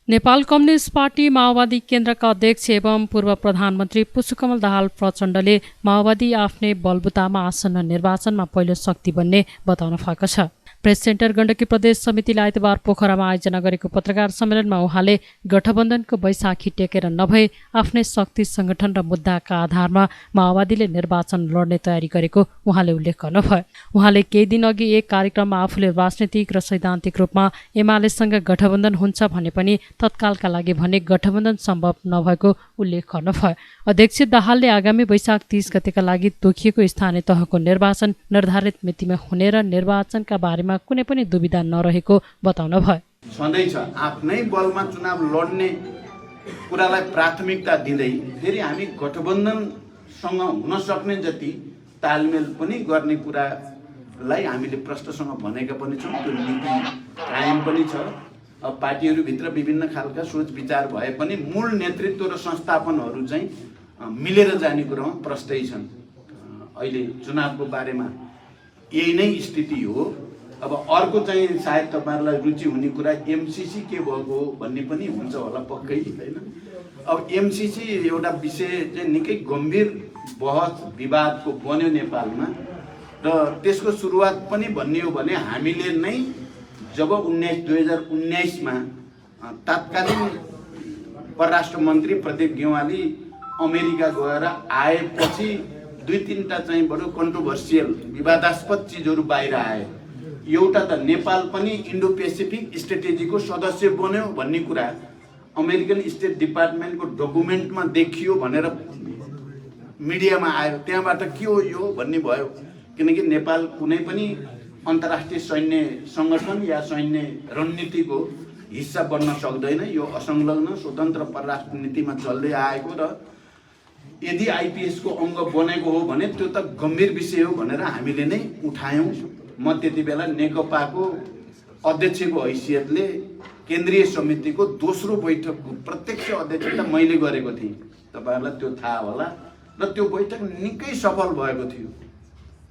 Nepal communist party माओवादी केन्द्रका अध्यक्ष एवं पूर्व प्रधानमन्त्री पुष्पकमल दाहाल प्रचण्डले माओवादी आफ्नै बलबुतामा आसन्न निर्वाचनमा पहिलो शक्ति बन्ने बताउनु भएको छ। प्रेस सेन्टर गण्डकी प्रदेश समितिले आइतबार पोखरामा आयोजना गरेको पत्रकार सम्मेलनमा उहाँले गठबन्धनको बैशाखी टेकेर नभए आफ्नै शक्ति संगठन र मुद्दाका आधारमा माओवादीले निर्वाचन लड्ने तयारी गरेको उहाँले उल्लेख गर्नुभयो। उहाँले केही दिन अघि एक कार्यक्रममा आफूले राजनैतिक र सैद्धान्तिक रूपमा एमालेसँग गठबन्धन हुन्छ भने पनि तत्कालका लागि भने गठबन्धन सम्भव नभएको उल्लेख गर्नुभयो। अध्यक्ष दाहालले आगामी वैशाख 30 गतेका लागि तोकिएको स्थानीय तहको निर्वाचन निर्धारित मितिमा हुने र निर्वाचनका बारेमा कुनै पनि दुविधा नरहेको बताउनु भयो। सधैँ छ आफ्नै बलमा चुनाव लड्ने कुरालाई प्राथमिकता दिँदै फेरि हामी गठबन्धनसँग हुन सक्ने जति तालमेल पनि गर्ने कुरालाई हामीले प्रश्नसँग भनेका पनि छौँ। त्यो नीति कायम पनि छ। अब पार्टीहरूभित्र विभिन्न खालका सोच विचार भए पनि मूल नेतृत्व र संस्थापनहरू चाहिँ मिलेर जाने कुरामा प्रष्टै छन्। अहिले चुनावको बारेमा यही नै स्थिति हो। अब अर्को चाहिँ सायद तपाईँहरूलाई रुचि हुने कुरा एमसीसी के भएको हो भन्ने पनि हुन्छ होला पक्कै होइन। अब एमसीसी एउटा विषय चाहिँ निकै गम्भीर बहस विवादको बन्यो नेपालमा र त्यसको सुरुवात पनि भन्ने हो भने हामीले नै जब 2019 तत्कालीन परराष्ट्र मन्त्री प्रदीप गेवाली अमेरिका गएर आएपछि 2-3टा चाहिँ बडो कन्ट्रोभर्सियल विवादास्पद चिजहरू बाहिर आए। एउटा त नेपाल पनि इन्डो पेसिफिक स्ट्रेटेजीको सदस्य बन्यो भन्ने कुरा अमेरिकन स्टेट डिपार्टमेन्टको डकुमेन्टमा देखियो भनेर मिडियामा आयो। त्यहाँबाट के हो यो भन्ने भयो। किनकि नेपाल कुनै पनि अन्तर्राष्ट्रिय सैन्य सङ्गठन या सैन्य रणनीतिको हिस्सा बन्न सक्दैन। यो असंलग्न स्वतन्त्र परराष्ट्र नीतिमा चल्दै आएको र यदि आइपिएसको अङ्ग बनेको हो भने त्यो त गम्भीर विषय हो भनेर हामीले नै उठायौँ। म त्यति बेला नेकपाको अध्यक्षको हैसियतले केन्द्रीय समितिको दोस्रो बैठकको प्रत्यक्ष अध्यक्षता मैले गरेको थिएँ। तपाईँहरूलाई त्यो थाहा होला। र त्यो बैठक निकै सफल भएको थियो।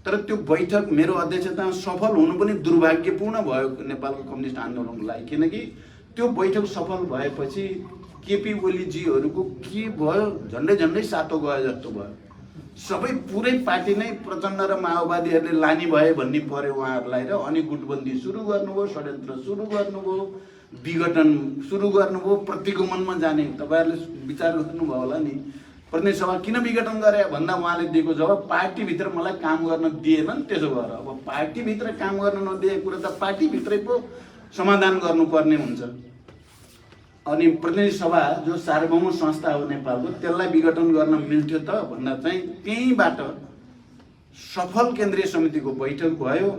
तर त्यो बैठक मेरो अध्यक्षतामा सफल हुनु पनि दुर्भाग्यपूर्ण भयो नेपालको कम्युनिस्ट आन्दोलनको लागि। किनकि त्यो बैठक सफल भएपछि केपी ओलीजीहरूको के भयो झन्डै सातो गयो जस्तो भयो। सबै पुरै पार्टी नै प्रचण्ड र माओवादीहरूले लानी भए भन्ने पर्यो उहाँहरूलाई र अनि गुटबन्दी सुरु गर्नुभयो, षड्यन्त्र सुरु गर्नुभयो, विघटन सुरु गर्नुभयो, प्रतिगमनमा जाने। तपाईँहरूले विचार गर्नुभयो होला नि प्रतिनिधि सभा किन विघटन गरे भन्दा उहाँले दिएको जवाब पार्टीभित्र मलाई काम गर्न दिएनन्। त्यसो भएर अब पार्टीभित्र काम गर्न नदिएको कुरा त पार्टीभित्रै पो समाधान गर्नुपर्ने हुन्छ। अनि प्रतिनिधि सभा जो सार्वभौम संस्था हो नेपालको त्यसलाई विघटन गर्न मिल्थ्यो त भन्दा चाहिँ त्यहीँबाट सफल केन्द्रीय समितिको बैठक भयो।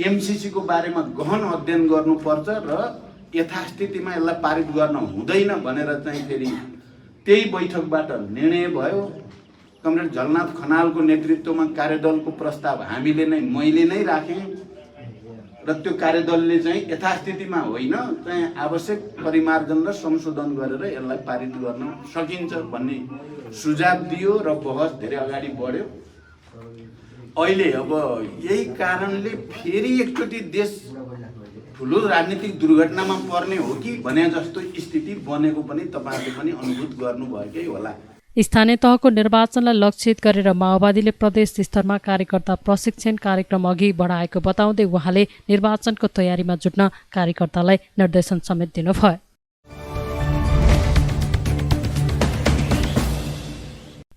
एमसीसीको बारेमा गहन अध्ययन गर्नुपर्छ र यथास्थितिमा यसलाई पारित गर्न हुँदैन भनेर चाहिँ फेरि त्यही बैठकबाट निर्णय भयो। कमरेड झलनाथ खनालको नेतृत्वमा कार्यदलको प्रस्ताव मैले नै राखेँ र त्यो कार्यदलले चाहिँ यथास्थितिमा होइन चाहिँ आवश्यक परिमार्जन र संशोधन गरेर यसलाई पारित गर्न सकिन्छ भन्ने सुझाव दियो र बहस धेरै अगाडि बढ्यो। अहिले अब यही कारणले फेरि एकचोटि देश ठुलो राजनीतिक दुर्घटनामा पर्ने हो कि भने जस्तो स्थिति बनेको पनि तपाईँहरूले पनि अनुभूत गर्नुभएकै होला। स्थानीय तहको निर्वाचनलाई लक्षित गरेर माओवादीले प्रदेश स्तरमा कार्यकर्ता प्रशिक्षण कार्यक्रम अघि बढाएको बताउँदै उहाँले निर्वाचनको तयारीमा जुट्न कार्यकर्तालाई निर्देशन समेत दिनुभयो।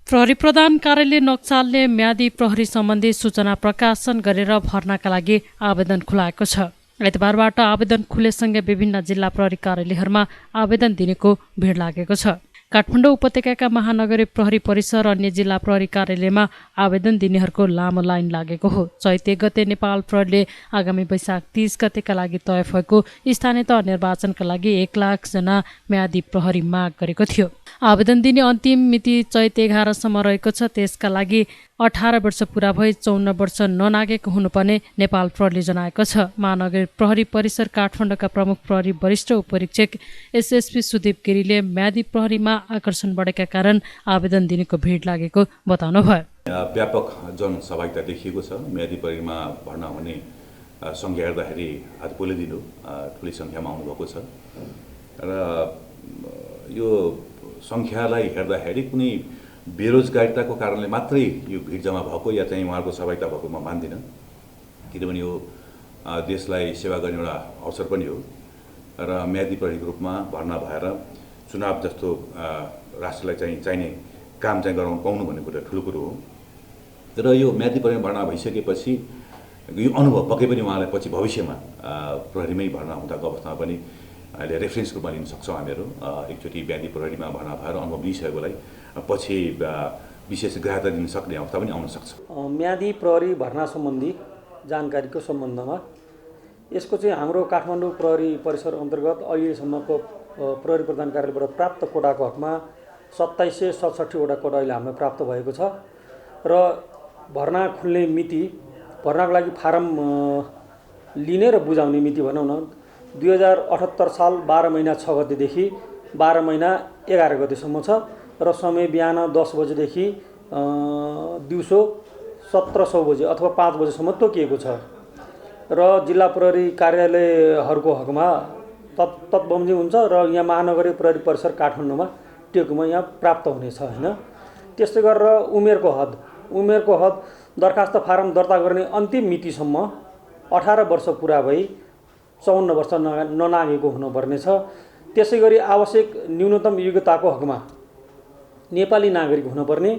प्रहरी प्रधान कार्यालय नक्सालले म्यादी प्रहरी सम्बन्धी सूचना प्रकाशन गरेर भर्नाका लागि आवेदन खुलाएको छ। आइतबारबाट आवेदन खुलेसँगै विभिन्न जिल्ला प्रहरी कार्यालयहरूमा आवेदन दिनेको भिड लागेको छ। काठमाडौँ उपत्यकाका महानगरी प्रहरी परिसर अन्य जिल्ला प्रहरी कार्यालयमा आवेदन दिनेहरूको लामो लाइन लागेको हो। चैत 1 गते नेपाल प्रहरीले आगामी वैशाख 30 गतेका लागि तय भएको स्थानीय तह निर्वाचनका लागि 1 लाख जना म्यादी प्रहरी माग गरेको थियो। आवेदन दिने अन्तिम मिति चैत 11 सम्म रहेको छ। त्यसका लागि 18 वर्ष पुरा भई 54 वर्ष ननागेको हुनुपर्ने नेपाल प्रहरीले जनाएको छ। महानगर प्रहरी परिसर काठमाडौँका प्रमुख प्रहरी वरिष्ठ उपरीक्षक एसएसपी सुदीप गिरीले म्यादी प्रहरीमा आकर्षण बढेका कारण आवेदन दिनेको भिड लागेको बताउनुभयो। व्यापक जनसहभागिता देखिएको छ। म्यादी प्रहरीमा भर्ना हुने सङ्ख्या हेर्दाखेरि आज पहिलो दिन हो ठुलै सङ्ख्यामा आउनुभएको छ। र यो सङ्ख्यालाई हेर्दाखेरि कुनै बेरोजगारिताको कारणले मात्रै यो भिड जम्मा भएको या चाहिँ उहाँहरूको सहभागिता भएको म मान्दिनँ, किनभने यो देशलाई सेवा गर्ने एउटा अवसर पनि हो र म्यादी प्रहरीको रूपमा भर्ना भएर चुनाव जस्तो राष्ट्रलाई चाहिने काम गराउन पाउनु भन्ने कुरा ठुलो कुरो हो। र यो म्यादी प्रहरीमा भर्ना भइसकेपछि यो अनुभव पक्कै पनि उहाँलाई पछि भविष्यमा प्रहरीमै भर्ना हुँदाको अवस्थामा पनि अहिले रेफरेन्सको रूपमा लिन सक्छौँ हामीहरू। एकचोटि म्यादी प्रहरीमा भर्ना भएर अनुभव लिइसकेकोलाई पछि विशेष ग्राह्यता दिन सक्ने अवस्था पनि आउन सक्छ। म्यादी प्रहरी भर्ना सम्बन्धी जानकारीको सम्बन्धमा यसको चाहिँ हाम्रो काठमाडौँ प्रहरी परिसर अन्तर्गत अहिलेसम्मको प्रहरी प्रधान कार्यालयबाट प्राप्त कोटाको हकमा 2767वटा कोटा अहिले हामीलाई प्राप्त भएको छ र भर्ना खुल्ने मिति, भर्नाको लागि फारम लिने र बुझाउने मिति भनौँ न 2078 साल 12 महिना 6 गतेदेखि 12 महिना 11 गतेसम्म छ र समय बिहान 10 बजेदेखि दिउँसो 1700 बजे अथवा 5 बजेसम्म तोकिएको छ र जिल्ला प्रहरी कार्यालयहरूको हकमा तत्बमोजिम हुन्छ र यहाँ महानगरीय प्रहरी परिसर काठमाडौँमा टेकुमा यहाँ प्राप्त हुनेछ हैन। त्यस्तै गरेर उमेरको हद दरखास्त फारम दर्ता गर्ने अन्तिम मितिसम्म 18 वर्ष पुरा भई 54 वर्ष ननागेको हुनुपर्नेछ। त्यसै गरी आवश्यक न्यूनतम योग्यताको हकमा नेपाली नागरिक हुनुपर्ने,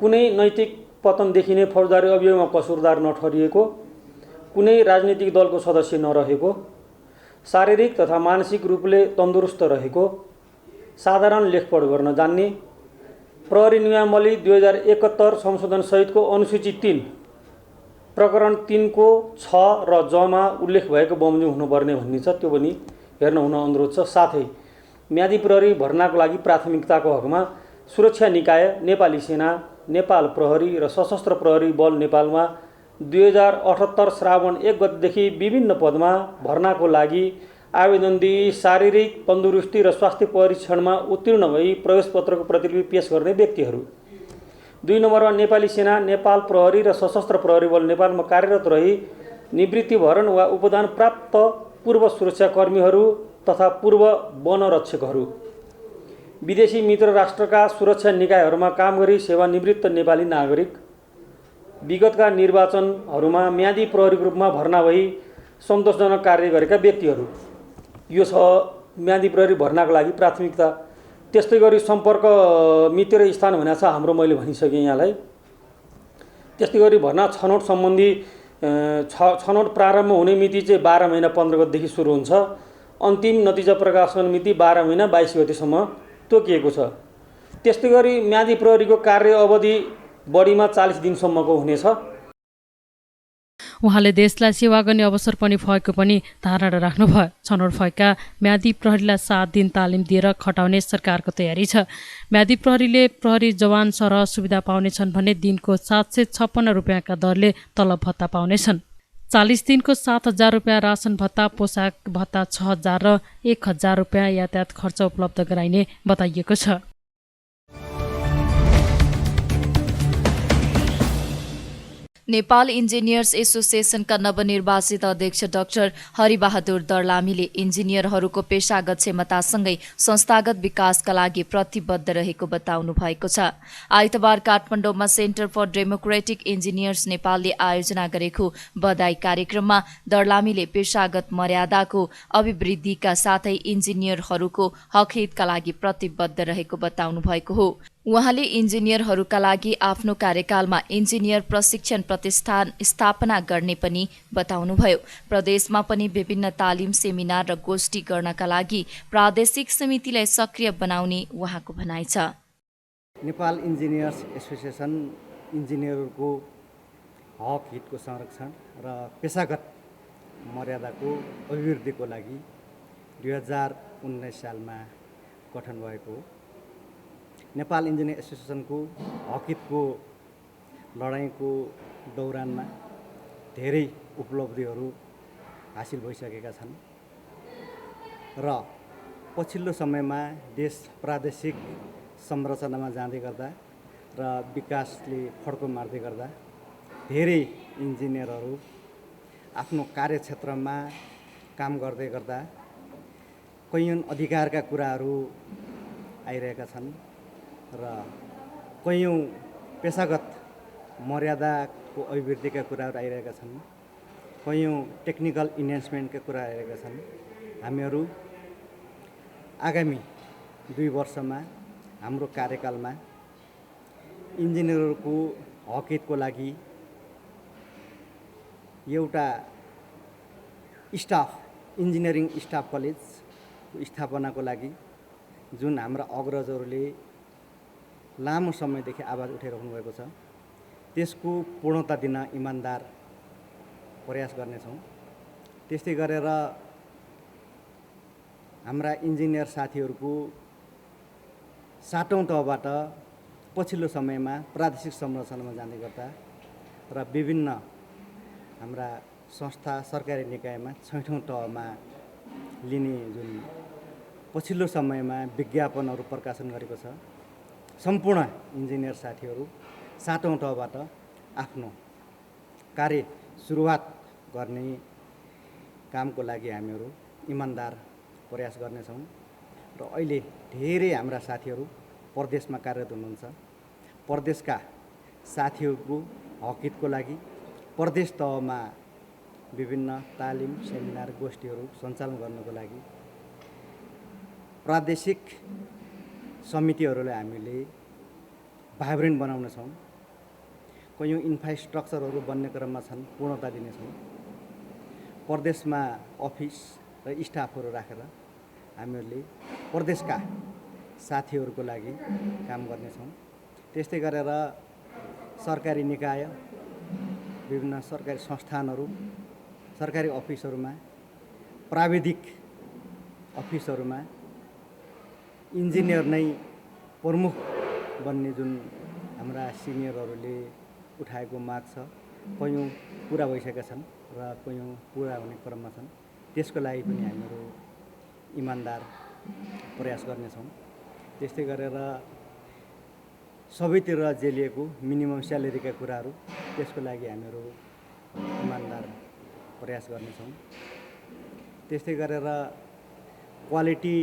कुनै नैतिक पतन देखिने फौजदारी अभियोगमा कसुरदार नठहरिएको, कुनै राजनीतिक दलको सदस्य नरहेको, शारीरिक तथा मानसिक रूपले तन्दुरुस्त रहेको, साधारण लेखपढ गर्न जान्ने, प्रहरी नियमावली 2071 संशोधन सहितको अनुसूची 3 प्रकरण 3 को 6 र जमा उल्लेख भएको बमोजिम हुनुपर्ने भन्ने छ, त्यो पनि हेर्न हुन अनुरोध छ। साथै म्यादी प्रहरी भर्नाको लागि प्राथमिकताको हकमा सुरक्षा निकाय, नेपाली सेना, नेपाल प्रहरी र सशस्त्र प्रहरी बल नेपालमा 2078 श्रावण 1 गतेदेखि विभिन्न पदमा भर्नाको लागि आवेदन दिई शारीरिक तन्दुरुस्ती र स्वास्थ्य परीक्षणमा उत्तीर्ण भई प्रवेश पत्रको प्रतिलिपि पेश गर्ने व्यक्तिहरू। 2 नम्बरमा नेपाली सेना, नेपाल प्रहरी र सशस्त्र प्रहरी बल नेपालमा कार्यरत रही निवृत्तिभरण वा उपदान प्राप्त पूर्व सुरक्षाकर्मीहरू तथा पूर्व वनरक्षकहरू। विदेशी मित्र राष्ट्रका सुरक्षा निकायहरूमा काम गरी सेवानिवृत्त नेपाली नागरिक। विगतका निर्वाचनहरूमा म्यादी प्रहरीको रूपमा भर्ना भई सन्तोषजनक कार्य गरेका व्यक्तिहरू। यो छ म्यादी प्रहरी भर्नाको लागि प्राथमिकता। त्यस्तै गरी सम्पर्क मिति र स्थान भनेको छ हाम्रो, मैले भनिसकेँ यहाँलाई। त्यस्तै गरी भर्ना छनौट सम्बन्धी छनौट प्रारम्भ हुने मिति चाहिँ 12 महिना 15 गतेदेखि सुरु हुन्छ। अन्तिम नतिजा प्रकाशन मिति 12 महिना 22 गतेसम्म तोकिएको छ। त्यस्तै गरी म्यादी प्रहरीको कार्य अवधि बढीमा 40 दिनसम्मको हुनेछ। उहाँले देशलाई सेवा गर्ने अवसर पनि भएको पनि धारणा राख्नुभयो। छनौट भएका म्यादी प्रहरीलाई 7 दिन तालिम दिएर खटाउने सरकारको तयारी छ। म्यादी प्रहरीले प्रहरी जवान सरह सुविधा पाउनेछन् भने दिनको 756 रुपियाँका दरले तलब भत्ता पाउनेछन्। 40 दिनको 7,000 रुपियाँ रासन भत्ता, पोसाक भत्ता 6,000 र 1,000 रुपियाँ यातायात खर्च उपलब्ध गराइने बताइएको छ। नेपाल इन्जिनियर्स एसोसिएसनका नवनिर्वाचित अध्यक्ष डाक्टर हरिबहादुर दर्लामीले इन्जिनियरहरूको पेशागत क्षमतासँगै संस्थागत विकासका लागि प्रतिबद्ध रहेको बताउनु भएको छ। आइतबार काठमाडौँमा सेन्टर फर डेमोक्रेटिक इन्जिनियर्स नेपालले आयोजना गरेको बधाई कार्यक्रममा दर्लामीले पेशागत मर्यादाको अभिवृद्धिका साथै इन्जिनियरहरूको हकहितका लागि प्रतिबद्ध रहेको बताउनु भएको हो। उहाँले इन्जिनियरहरूका लागि आफ्नो कार्यकालमा इन्जिनियर प्रशिक्षण प्रतिष्ठान स्थापना गर्ने पनि बताउनुभयो। प्रदेशमा पनि विभिन्न तालिम, सेमिनार र गोष्ठी गर्नका लागि प्रादेशिक समितिलाई सक्रिय बनाउने उहाँको भनाइ छ। नेपाल इन्जिनियर्स एसोसिएसन इन्जिनियरहरूको हक हितको संरक्षण र पेशागत मर्यादाको अभिवृद्धिको लागि 2019 सालमा गठन भएको हो। नेपाल इन्जिनियर एसोसिएसनको हकहितको लडाइँको दौरानमा धेरै उपलब्धिहरू हासिल भइसकेका छन् र पछिल्लो समयमा देश प्रादेशिक संरचनामा जाँदै गर्दा र विकासले फड्को मार्दै गर्दा धेरै इन्जिनियरहरू आफ्नो कार्यक्षेत्रमा काम गर्दै गर्दा कैयौँ अधिकारका कुराहरू आइरहेका छन् र कैयौँ पेसागत मर्यादाको अभिवृद्धिका कुराहरू आइरहेका छन्, कैयौँ टेक्निकल इन्हान्समेन्टका कुरा आइरहेका छन्। हामीहरू आगामी 2 वर्षमा हाम्रो कार्यकालमा इन्जिनियरहरूको हक हितको लागि एउटा इन्जिनियरिङ स्टाफ कलेजको स्थापनाको लागि जुन हाम्रा अग्रजहरूले लामो समयदेखि आवाज उठाइराख्नु भएको छ, त्यसको पूर्णता दिन इमान्दार प्रयास गर्नेछौँ। त्यस्तै गरेर हाम्रा इन्जिनियर साथीहरूको 7औं तहबाट पछिल्लो समयमा प्रादेशिक संरचनामा जाने गर्दा र विभिन्न हाम्रा संस्था सरकारी निकायमा 6औं तहमा लिने जुन पछिल्लो समयमा विज्ञापनहरू प्रकाशन गरेको छ, सम्पूर्ण इन्जिनियर साथीहरू 7औं तहबाट आफ्नो कार्य सुरुवात गर्ने कामको लागि हामीहरू इमान्दार प्रयास गर्नेछौँ। र अहिले धेरै हाम्रा साथीहरू प्रदेशमा कार्यरत हुनुहुन्छ। प्रदेशका साथीहरूको हक हितको लागि प्रदेश तहमा विभिन्न तालिम, सेमिनार, गोष्ठीहरू सञ्चालन गर्नको लागि प्रादेशिक समितिहरूलाई हामीले भाइब्रेन्ट बनाउनेछौँ। कैयौँ इन्फ्रास्ट्रक्चरहरू बन्ने क्रममा छन्, पूर्णता दिनेछौँ। प्रदेशमा अफिस र स्टाफहरू राखेर हामीहरूले प्रदेशका साथीहरूको लागि काम गर्नेछौँ। त्यस्तै गरेर सरकारी निकाय, विभिन्न सरकारी संस्थानहरू, सरकारी अफिसहरूमा, प्राविधिक अफिसहरूमा इन्जिनियर नै प्रमुख बन्ने जुन हाम्रा सिनियरहरूले उठाएको माग छ, कैयौँ पुरा भइसकेका छन् र कैयौँ पुरा हुने क्रममा छन्। त्यसको लागि पनि हामीहरू इमान्दार प्रयास गर्नेछौँ। त्यस्तै गरेर सबैतिर जेलिएको मिनिमम स्यालेरीका कुराहरू, त्यसको लागि हामीहरू इमान्दार प्रयास गर्नेछौँ। त्यस्तै गरेर क्वालिटी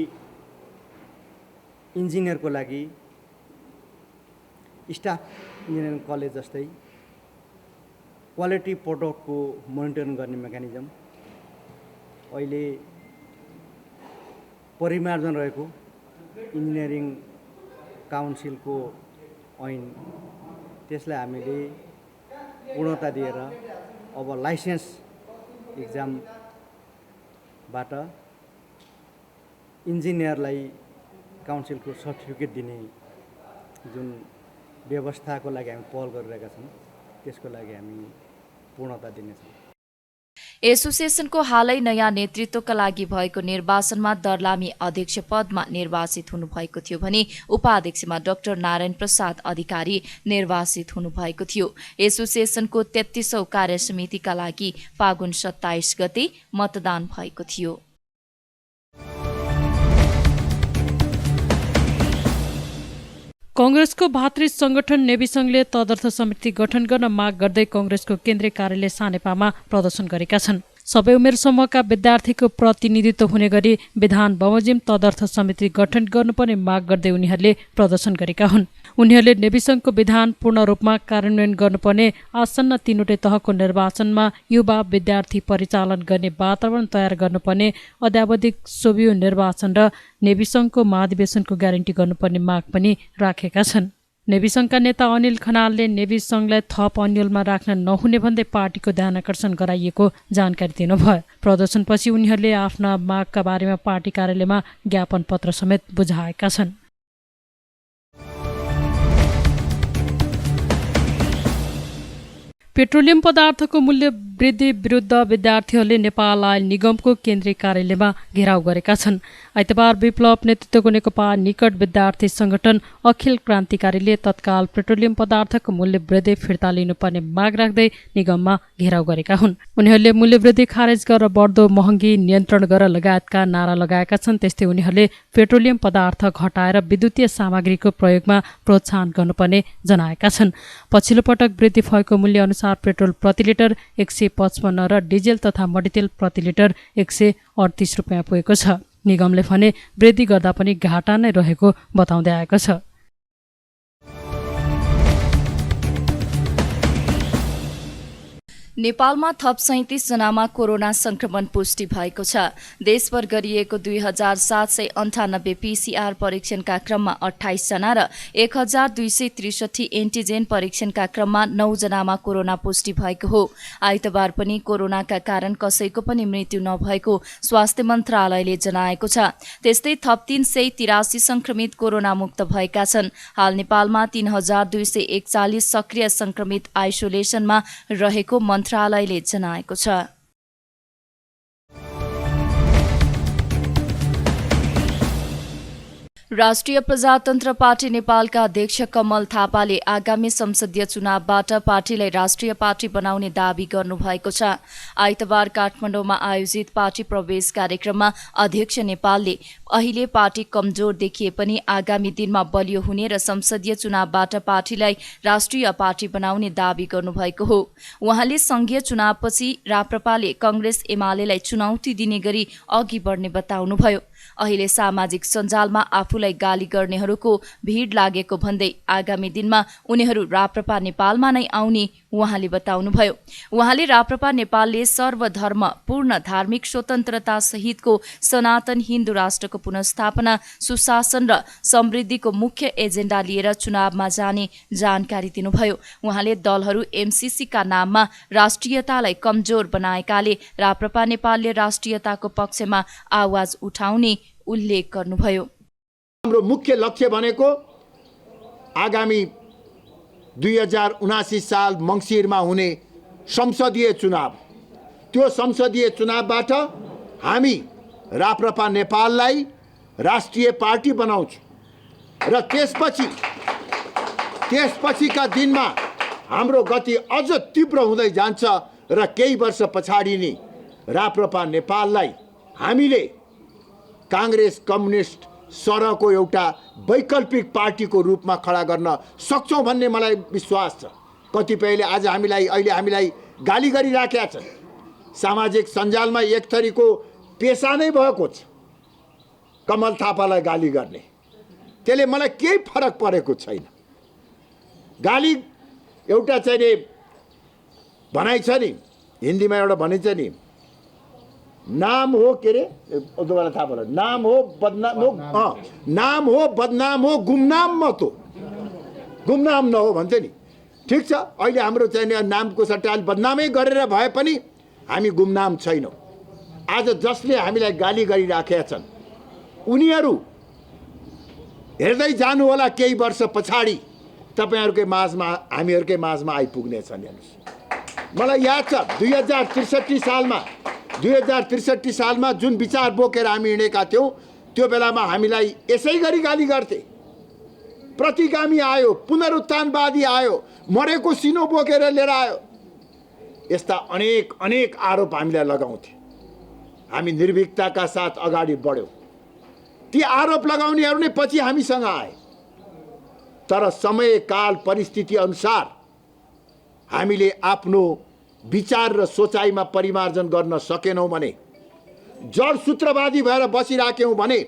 इन्जिनियरको लागि स्टाफ इन्जिनियरिङ कलेज जस्तै क्वालिटी प्रोडक्टको मोनिटरिङ गर्ने मेकानिजम अहिले परिमार्जन रहेको इन्जिनियरिङ काउन्सिलको ऐन, त्यसलाई हामीले पूर्णता दिएर अब लाइसेन्स इक्जामबाट इन्जिनियरलाई काउन्सिलको सर्टिफिकेट दिने जुन व्यवस्थाको लागि हामी पहल गरिरहेका छौँ, त्यसको लागि हामी पूर्णता दिनेछौँ। एसोसिएसनको हालै नयाँ नेतृत्वका लागि भएको निर्वाचनमा दर्लामी अध्यक्ष पदमा निर्वाचित हुनुभएको थियो भने उपाध्यक्षमा डाक्टर नारायण प्रसाद अधिकारी निर्वाचित हुनुभएको थियो। एसोसिएसनको 33औं कार्यसमितिका लागि फागुन 27 गते मतदान भएको थियो। कांग्रेसको भातृ संगठन नेवी संघले तदर्थ समिति गठन गर्न माग गर्दै कांग्रेसको केन्द्रीय कार्यालय सानेपामा प्रदर्शन गरेका छन्। सबै उमेर समूहका विद्यार्थीको प्रतिनिधित्व हुने गरी विधान बमोजिम तदर्थ समिति गठन गर्नुपर्ने माग गर्दै उनीहरूले प्रदर्शन गरेका हुन्। उनीहरूले नेवी संघको विधान पूर्ण रूपमा कार्यान्वयन गर्नुपर्ने, आसन्न 3वटै तहको निर्वाचनमा युवा विद्यार्थी परिचालन गर्ने वातावरण तयार गर्नुपर्ने, अद्यावधिक सोभियो निर्वाचन र नेवी संघको महाधिवेशनको ग्यारेन्टी गर्नुपर्ने माग पनि राखेका छन्। नेवी संघका नेता अनिल खनालले नेवी संघलाई थप अन्यलमा राख्न नहुने भन्दै पार्टीको ध्यानकर्षण गराइएको जानकारी दिनुभयो। प्रदर्शनपछि उनीहरूले आफ्ना मागका बारेमा पार्टी कार्यालयमा ज्ञापन पत्र समेत बुझाएका छन्। पेट्रोलियम पदार्थको मूल्य वृद्धि विरुद्ध विद्यार्थीहरूले नेपाल आयल निगमको केन्द्रीय कार्यालयमा घेराउ गरेका छन्। आइतबार विप्लव नेतृत्वको नेकपा निकट विद्यार्थी संगठन अखिल क्रान्तिकारीले तत्काल पेट्रोलियम पदार्थको मूल्य वृद्धि फिर्ता लिनुपर्ने माग राख्दै निगममा घेराउ गरेका हुन्। उनीहरूले मूल्य वृद्धि खारेज गरेर बढ्दो महँगी नियन्त्रण गर लगायतका नारा लगाएका छन्। त्यस्तै उनीहरूले पेट्रोलियम पदार्थ घटाएर विद्युतीय सामग्रीको प्रयोगमा प्रोत्साहन गर्नुपर्ने जनाएका छन्। पछिल्लो पटक वृद्धि भएको मूल्य अनुसार पेट्रोल प्रति लिटर 155 र डिजेल तथा मट्टीतेल प्रति लिटर 138 रुपियाँ पुगेको छ। निगमले भने वृद्धि गर्दा पनि घाटा नै रहेको बताउँदै आएको छ। नेपालमा थप 37 जनामा कोरोना संक्रमण पुष्टि भएको छ। देशभर गरिएको 2798 पीसीआर परीक्षणका क्रममा 28 जना र 1263 एन्टिजेन परीक्षणका क्रममा 9 जनामा कोरोना पुष्टि भएको हो। आइतबार पनि कोरोनाका कारण कसैको पनि मृत्यु नभएको स्वास्थ्य मन्त्रालयले जनाएको छ। त्यस्तै थप 383 संक्रमित कोरोना मुक्त भएका छन्। हाल नेपालमा 3241 सक्रिय संक्रमित आइसोलेसनमा रहेको मन्त्रालयले जनाएको छ। राष्ट्रिय प्रजातन्त्र पार्टी नेपालका अध्यक्ष कमल थापाले आगामी संसदीय चुनावबाट पार्टीलाई राष्ट्रिय पार्टी बनाउने दावी गर्नुभएको छ। आइतबार काठमाडौँमा आयोजित पार्टी प्रवेश कार्यक्रममा अध्यक्ष नेपालले अहिले पार्टी कमजोर देखिए पनि आगामी दिनमा बलियो हुने र संसदीय चुनावबाट पार्टीलाई राष्ट्रिय पार्टी बनाउने दावी गर्नुभएको हो। उहाँले संघीय चुनावपछि राप्रपाले कांग्रेस एमालेलाई चुनौती दिने गरी अघि बढ्ने बताउनुभयो। अहिले सामाजिक सञ्जालमा आफूलाई गाली गर्नेहरूको भीड लागेको भन्दै आगामी दिनमा उनीहरू राप्रपा नेपालमा नै आउने उहाँले बताउनुभयो। उहाँले राप्रपा नेपालले सर्वधर्म पूर्ण धार्मिक स्वतन्त्रता सहितको सनातन हिन्दू राष्ट्रको पुनर्स्थापना, सुशासन र समृद्धिको मुख्य एजेन्डा लिएर चुनावमा जाने जानकारी दिनुभयो। उहाँले दलहरू एमसीसीका नाममा राष्ट्रियतालाई कमजोर बनाएकाले राप्रपा नेपालले राष्ट्रियताको पक्षमा आवाज उठाउने उल्लेख गर्नुभयो। हाम्रो मुख्य लक्ष्य भनेको आगामी 2079 साल मङ्सिरमा हुने संसदीय चुनाव। त्यो संसदीय चुनावबाट हामी राप्रपा नेपाललाई राष्ट्रिय पार्टी बनाउँछौँ र त्यसपछिका दिनमा हाम्रो गति अझ तीव्र हुँदै जान्छ र केही वर्ष पछाडि नै राप्रपा नेपाललाई हामीले कांग्रेस कम्युनिस्ट सरहको एउटा वैकल्पिक पार्टीको रूपमा खडा गर्न सक्छौँ भन्ने मलाई विश्वास छ। कतिपयले आज हामीलाई गाली गरिराखेका छन्। सामाजिक सञ्जालमा एक थरीको पेसा नै भएको छ कमल थापालाई गाली गर्ने। त्यसले मलाई केही फरक परेको छैन। गाली एउटा चाहिँ भनाइ छ नि, हिन्दीमा एउटा भनिन्छ नि, नाम हो के रे दोबारा थाहा पर्यो, नाम हो बदनाम हो गुमनाम मत हो, गुमनाम नहो भन्छ नि। ठिक छ, अहिले हाम्रो चाहिँ नामको सट्टा बदनामै गरेर भए पनि हामी गुमनाम छैनौँ। आज जसले हामीलाई गाली गरिराखेका छन् उनीहरू हेर्दै जानु होला, केही वर्ष पछाडि तपाईँहरूकै माझमा हामीहरूकै माझमा आइपुग्नेछन्। हेर्नुहोस्, मलाई याद छ 2063 सालमा जुन विचार बोकेर हामी हिँडेका थियौँ त्यो बेलामा हामीलाई यसै गरी गाली गर्थे। प्रतिगामी आयो, पुनरुत्थानवादी आयो, मरेको सिनो बोकेर लिएर आयो, यस्ता अनेक आरोप हामीलाई लगाउँथे। हामी निर्भीकताका साथ अगाडि बढ्यौँ। ती आरोप लगाउनेहरू नै पछि हामीसँग आए। तर समय काल परिस्थिति अनुसार हामीले आफ्नो विचार र सोचाइमा परिमार्जन गर्न सकेनौँ भने, जडसूत्रवादी भएर बसिराख्यौँ भने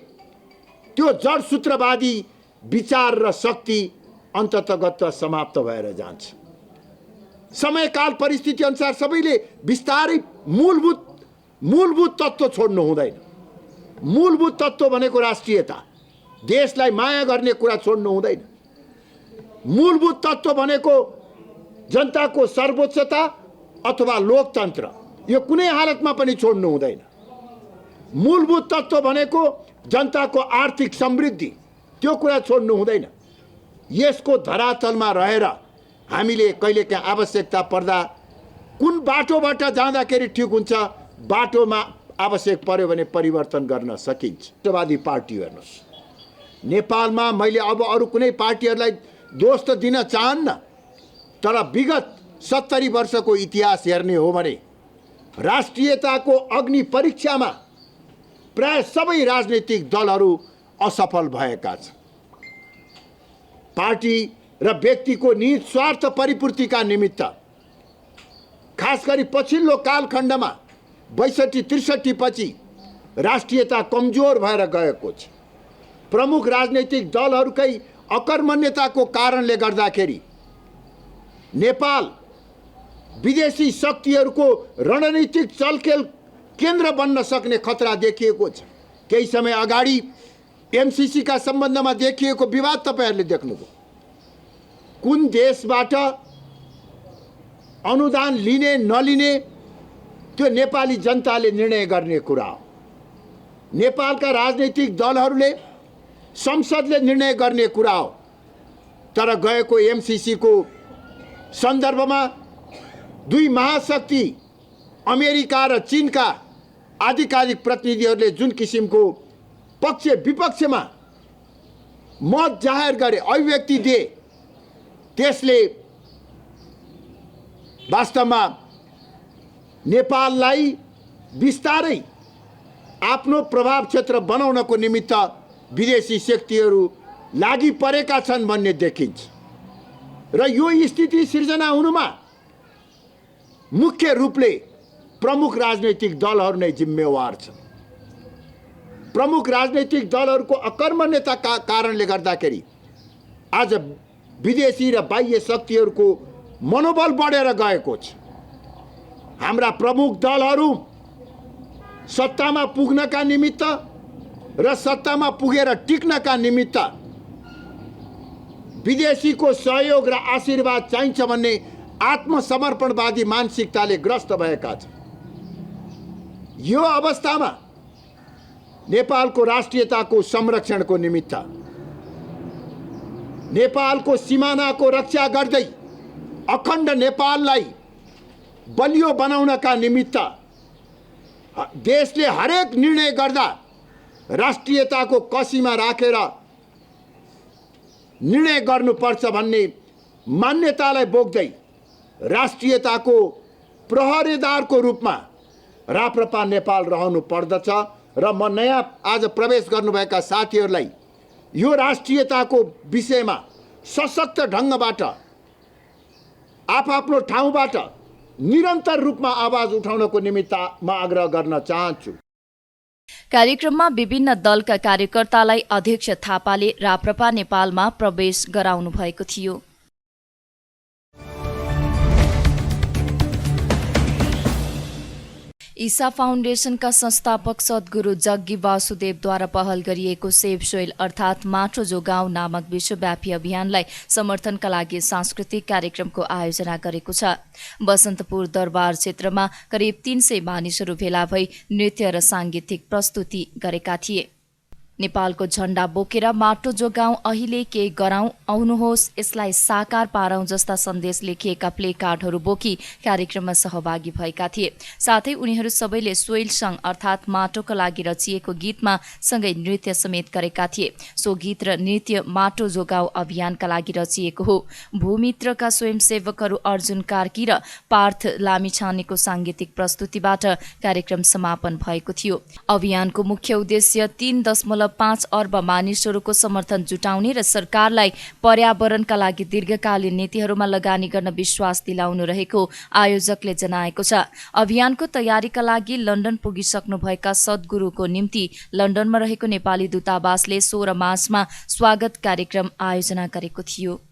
त्यो जडसूत्रवादी विचार र शक्ति अन्ततगत समाप्त भएर जान्छ। समय काल परिस्थिति अनुसार सबैले बिस्तारै मूलभूत तत्त्व छोड्नु हुँदैन। मूलभूत तत्त्व भनेको राष्ट्रियता, देशलाई माया गर्ने कुरा छोड्नु हुँदैन। मूलभूत तत्त्व भनेको जनताको सर्वोच्चता अथवा लोकतन्त्र, यो कुनै हालतमा पनि छोड्नु हुँदैन। मूलभूत तत्त्व भनेको जनताको आर्थिक समृद्धि, त्यो कुरा छोड्नु हुँदैन। यसको धरातलमा रहेर हामीले कहिलेकाहीँ आवश्यकता पर्दा कुन बाटोबाट जाँदाखेरि ठिक हुन्छ, बाटोमा आवश्यक पर्यो भने परिवर्तन गर्न सकिन्छ। राष्ट्रवादी पार्टी हेर्नुहोस्, नेपालमा मैले अब अरू कुनै पार्टीहरूलाई दोष त दिन चाहन्न, तर विगत 70 वर्षको इतिहास हेर्ने हो भने राष्ट्रियताको अग्नि परीक्षामा प्राय सबै राजनीतिक दलहरू असफल भएका छन्। पार्टी र व्यक्तिको निहित स्वार्थ परिपूर्तिका निमित्त, खास गरी पछिल्लो कालखण्डमा 62-63 पछि राष्ट्रियता कमजोर भएर गएको छ। प्रमुख राजनैतिक दलहरूकै अकर्मण्यताको कारणले गर्दाखेरि नेपाल विदेशी शक्तिहरूको रणनीतिक चलखेल केन्द्र बन्न सक्ने खतरा देखिएको छ। केही समय अगाडि एमसीसी का सम्बन्धमा देखिएको विवाद तपाईहरुले देख्नुभयो। कुन देशबाट अनुदान लिने नलिने त्यो नेपाली जनताले निर्णय गर्ने कुरा हो। नेपालका राजनैतिक दलहरूले संसदले निर्णय गर्ने कुरा हो। तर गएको एमसीसी को सन्दर्भमा दुई महाशक्ति अमेरिका र चीनका आधिकारिक प्रतिनिधिहरूले जुन किसिमको पक्ष विपक्षमा मत जाहेर गरे, अभिव्यक्ति दिए, त्यसले वास्तवमा नेपाललाई बिस्तारै आफ्नो प्रभाव क्षेत्र बनाउनको निमित्त विदेशी शक्तिहरू लागि परेका छन् भन्ने देखिन्छ। र यो स्थिति सिर्जना हुनुमा मुख्य रूपले प्रमुख राजनैतिक दलहरू नै जिम्मेवार छन्। प्रमुख राजनैतिक दलहरूको अकर्मण्यताका कारणले गर्दाखेरि आज विदेशी र बाह्य शक्तिहरूको मनोबल बढेर गएको छ। हाम्रा प्रमुख दलहरू सत्तामा पुग्नका निमित्त र सत्तामा पुगेर टिक्नका निमित्त विदेशीको सहयोग र आशीर्वाद चाहिन्छ भन्ने आत्मसमर्पणवादी मानसिकताले ग्रस्त भएका छन्। यो अवस्थामा नेपालको राष्ट्रियताको संरक्षणको निमित्त, नेपालको सिमानाको रक्षा गर्दै अखण्ड नेपाललाई बलियो बनाउनका निमित्त देशले हरेक निर्णय गर्दा राष्ट्रियताको कसीमा राखेर निर्णय गर्नुपर्छ भन्ने मान्यतालाई बोक्दै राष्ट्रियताको प्रहरीदारको रूपमा राप्रपा नेपाल रहनु पर्दछ। र म नयाँ आज प्रवेश गर्नुभएका साथीहरूलाई यो राष्ट्रियताको विषयमा सशक्त ढङ्गबाट आफ्नो ठाउँबाट निरन्तर रूपमा आवाज उठाउनको निमित्त म आग्रह गर्न चाहन्छु। कार्यक्रममा विभिन्न दलका कार्यकर्तालाई अध्यक्ष थापाले राप्रपा नेपालमा प्रवेश गराउनु भएको थियो। ईसा फाउन्डेसनका संस्थापक सद्गुरु जग्गी वासुदेवद्वारा पहल गरिएको सेभ सोइल अर्थात् माटो जोगाउँ नामक विश्वव्यापी अभियानलाई समर्थनका लागि सांस्कृतिक कार्यक्रमको आयोजना गरेको छ। बसन्तपुर दरबार क्षेत्रमा करिब 300 मानिसहरू भेला भई नृत्य र सांगीतिक प्रस्तुति गरेका थिए। नेपालको झण्डा बोकेर माटो जोगाउँ, अहिले केही गराउँ, आउनुहोस् यसलाई साकार पारौं जस्ता सन्देश लेखिएका प्ले कार्डहरू बोकी कार्यक्रममा सहभागी भएका थिए। साथै उनीहरू सबैले सोइल सङ अर्थात् माटोका लागि रचिएको गीतमा सँगै नृत्य समेत गरेका थिए। सो गीत र नृत्य माटो जोगाउँ अभियानका लागि रचिएको हो। भूमित्रका स्वयंसेवकहरू अर्जुन कार्की र पार्थ लामिछानेको सांगीतिक प्रस्तुतिबाट कार्यक्रम समापन भएको थियो। अभियानको मुख्य उद्देश्य 3.5 अर्ब मानिसहरूको समर्थन जुटाउने र सरकारलाई पर्यावरणका लागि दीर्घकालीन नीतिहरूमा लगानी गर्न विश्वास दिलाउनु रहेको आयोजकले जनाएको छ। अभियानको तयारीका लागि लन्डन पुगिसक्नुभएका सद्गुरुको निम्ति लन्डनमा रहेको नेपाली दूतावासले 16 मार्चमा स्वागत कार्यक्रम आयोजना गरेको थियो।